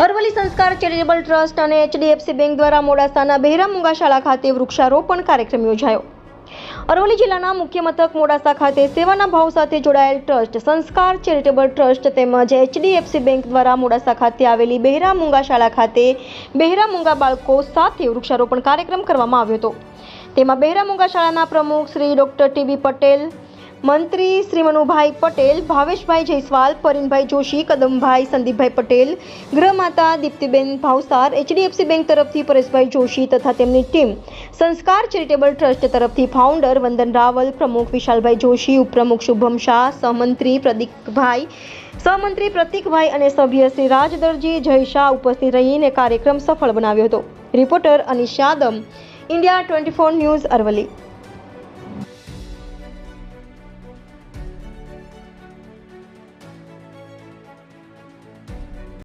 અરવલ્લી સંસ્કાર charitable trust અને HDFC bank દ્વારા મોડાસાના બહેરા મૂંગા શાળા ખાતે વૃક્ષારોપણ કાર્યક્રમ યોજાયો। અરવલ્લી જિલ્લાના મુખ્ય મથક મોડાસા ખાતે સેવાના ભાવ સાથે જોડાયેલ ટ્રસ્ટ સંસ્કાર ચેરિટેબલ ટ્રસ્ટ તેમજ એચડીએફસી બેંક દ્વારા મોડાસા ખાતે આવેલી બહેરા મૂંગા શાળા ખાતે બહેરા મૂંગા બાળકો સાથે વૃક્ષારોપણ કાર્યક્રમ કરવામાં આવ્યો હતો। તેમાં બહેરા મૂંગા શાળાના પ્રમુખ શ્રી ડોક્ટર ટીબી પટેલ, મંત્રી શ્રી મનુભાઈ પટેલ, ભાવેશભાઈ જયસ્વાલ, પરિનભાઈ જોશી, કદમભાઈ સંદીપભાઈ પટેલ, ગૃહમાતા દીપ્તિબેન ભાવસાર, એચડીએફસી બેંક તરફથી પરેશભાઈ જોશી તથા તેમની ટીમ, સંસ્કાર ચેરિટેબલ ટ્રસ્ટ તરફથી ફાઉન્ડર વંદન રાવલ, પ્રમુખ વિશાલભાઈ જોશી, ઉપપ્રમુખ શુભમ શાહ, સહમંત્રી પ્રતિકભાઈ અને સભ્ય શ્રી રાજ દરજી, જય શાહ ઉપસ્થિત રહીને કાર્યક્રમ સફળ બનાવ્યો હતો। Reporter Anish Yadav, India 24 news, Aravalli.